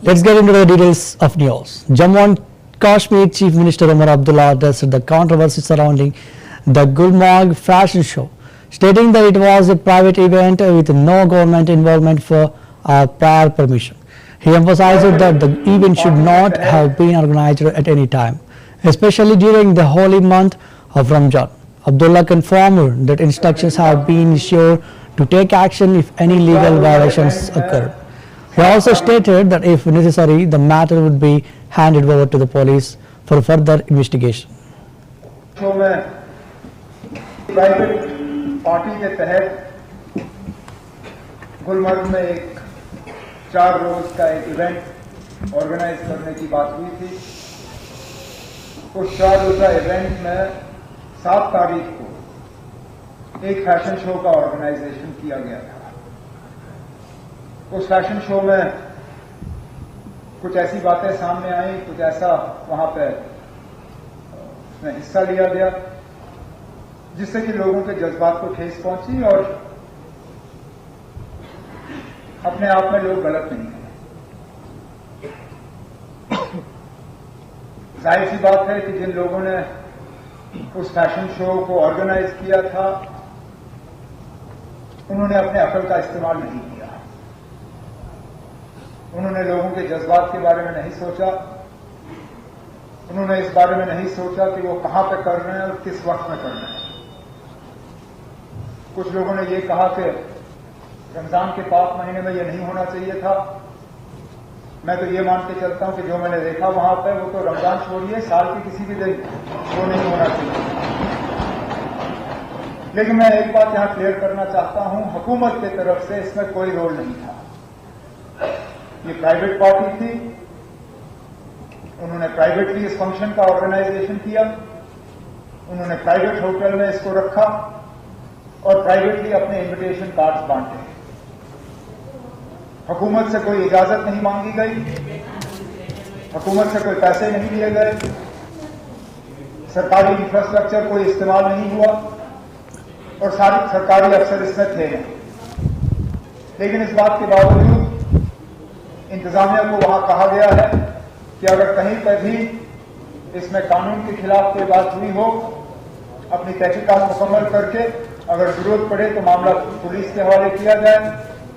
Let's get into the details of news. Jammu and Kashmir Chief Minister Omar Abdullah addressed the controversy surrounding the Gulmarg fashion show, stating that it was a private event with no government involvement for prior permission. He emphasized that the event should not have been organized at any time, especially during the holy month of Ramadan. Abdullah confirmed that instructions have been issued to take action if any legal violations occur. He also stated that if necessary, the matter would be handed over to the police for further investigation. Show में private party के तहत गुलमर्ग में एक 4 रोज का एक event organise करने की बात हुई थी। उस 4 रोजा इवेंट में 7 तारीख को एक फैशन शो का ऑर्गेनाइजेशन किया गया था। उस फैशन शो में कुछ ऐसी बातें सामने आई, कुछ ऐसा वहां पे उसमें हिस्सा लिया गया जिससे कि लोगों के जज्बात को ठेस पहुंची और अपने आप में लोग गलत नहीं हैं। जाहिर सी बात है कि जिन लोगों ने उस फैशन शो को ऑर्गेनाइज किया था उन्होंने अपने अकल का इस्तेमाल नहीं किया। उन्होंने लोगों के जज्बात के बारे में नहीं सोचा। उन्होंने इस बारे में नहीं सोचा कि वो कहां पे कर रहे हैं और किस वक्त में कर रहे हैं। कुछ लोगों ने ये कहा कि रमजान के पाक महीने में ये नहीं होना चाहिए था। मैं तो ये मान के चलता हूं कि जो मैंने देखा वहां पे वो तो रमजान छोड़िए साल के किसी भी दिन वो नहीं होना चाहिए। लेकिन मैं एक बात यहां क्लियर करना चाहता हूं, हुकूमत की तरफ से इसमें कोई रोल नहीं था। ये प्राइवेट पार्टी थी, उन्होंने प्राइवेटली इस फंक्शन का ऑर्गेनाइजेशन किया, उन्होंने प्राइवेट होटल में इसको रखा और प्राइवेटली अपने इनविटेशन कार्ड्स बांटे। हुकूमत से कोई इजाजत नहीं मांगी गई, हुकूमत से कोई पैसे नहीं लिए गए, सरकारी इंफ्रास्ट्रक्चर कोई इस्तेमाल नहीं हुआ और सारे सरकारी अफसर इसमें थे नहीं। लेकिन इस बात के बावजूद इंतजामिया को वहां कहा गया है कि अगर कहीं पर भी इसमें कानून के खिलाफ कोई बात हुई हो, अपनी तहकीकात मुकम्मल करके अगर जरूरत पड़े तो मामला पुलिस के हवाले किया जाए।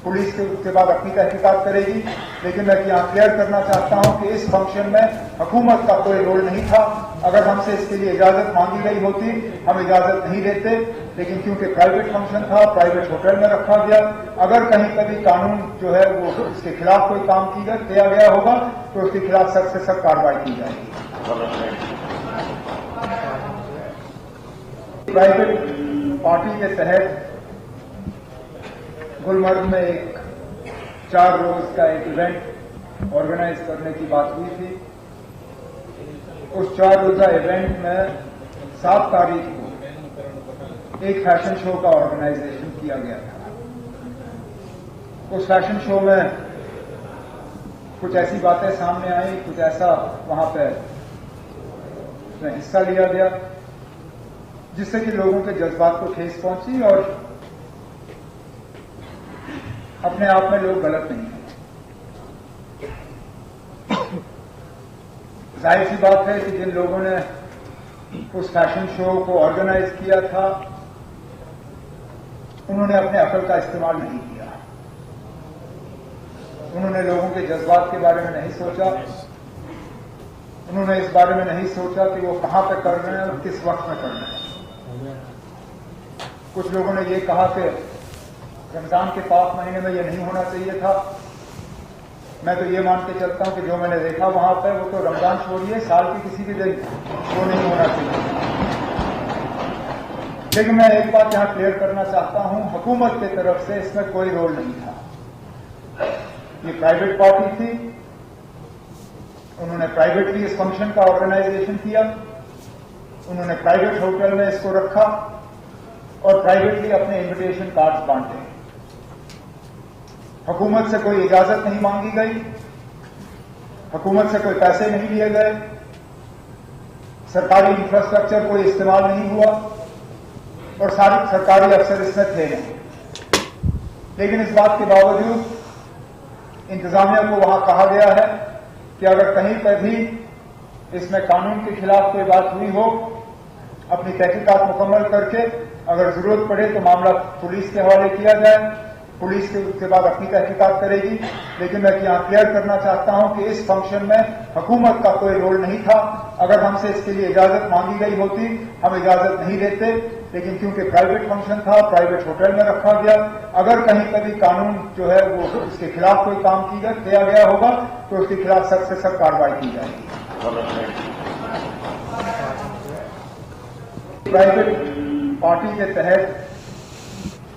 पुलिस के उसके बाद अपनी तहकीकात करेगी। लेकिन मैं यहां क्लियर करना चाहता हूं कि इस फंक्शन में हुकूमत का कोई रोल नहीं था। अगर हमसे इसके लिए इजाजत मांगी गई होती, हम इजाजत नहीं देते, लेकिन क्योंकि प्राइवेट फंक्शन था, प्राइवेट होटल में रखा गया। अगर कहीं कभी कानून जो है वो उसके खिलाफ कोई काम किया गया होगा तो उसके खिलाफ सख्त से सख्त कार्रवाई की जाएगी। प्राइवेट पार्टी के तहत गुलमर्ग में एक 4 रोज का एक इवेंट ऑर्गेनाइज करने की बात हुई थी। उस 4 रोजा इवेंट में 7 तारीख को एक फैशन शो का ऑर्गेनाइजेशन किया गया था। उस फैशन शो में कुछ ऐसी बातें सामने आई, कुछ ऐसा वहां पे उसमें हिस्सा लिया गया जिससे कि लोगों के जज्बात को ठेस पहुंची और अपने आप में लोग गलत नहीं हैं। जाहिर सी बात है कि जिन लोगों ने उस फैशन शो को ऑर्गेनाइज किया था उन्होंने अपने अकल का इस्तेमाल नहीं किया। उन्होंने लोगों के जज्बात के बारे में नहीं सोचा। उन्होंने इस बारे में नहीं सोचा कि वो कहां पे कर रहे हैं और किस वक्त में कर रहे हैं। कुछ लोगों ने ये कहा कि रमजान के पाक महीने में ये नहीं होना चाहिए था। मैं तो ये मान के चलता हूं कि जो मैंने देखा वहां पे वो तो रमजान छोड़िए साल के किसी भी दिन वो नहीं होना चाहिए। लेकिन मैं एक बात यहां क्लियर करना चाहता हूं, हुकूमत की तरफ से इसमें कोई रोल नहीं था। ये प्राइवेट पार्टी थी, उन्होंने प्राइवेटली इस फंक्शन का ऑर्गेनाइजेशन किया, उन्होंने प्राइवेट होटल में इसको रखा और प्राइवेटली अपने इनविटेशन कार्ड्स बांटे। हुकूमत से कोई इजाजत नहीं मांगी गई, हुकूमत से कोई पैसे नहीं लिए गए, सरकारी इंफ्रास्ट्रक्चर कोई इस्तेमाल नहीं हुआ और सारे सरकारी अफसर इसमें थे नहीं। लेकिन इस बात के बावजूद इंतजामिया को वहां कहा गया है कि अगर कहीं पर भी इसमें कानून के खिलाफ कोई बात हुई हो, अपनी तहकीकात मुकम्मल करके अगर जरूरत पड़े तो मामला पुलिस के हवाले किया जाए। पुलिस के उसके बाद अपनी तहकीकात करेगी। लेकिन मैं यहाँ क्लियर करना चाहता हूं कि इस फंक्शन में हुकूमत का कोई रोल नहीं था। अगर हमसे इसके लिए इजाजत मांगी गई होती, हम इजाजत नहीं देते, लेकिन क्योंकि प्राइवेट फंक्शन था, प्राइवेट होटल में रखा गया। अगर कहीं कभी कानून जो है वो उसके खिलाफ कोई काम किया गया होगा तो उसके खिलाफ सख्त से सख्त कार्रवाई की जाएगी। प्राइवेट पार्टी के तहत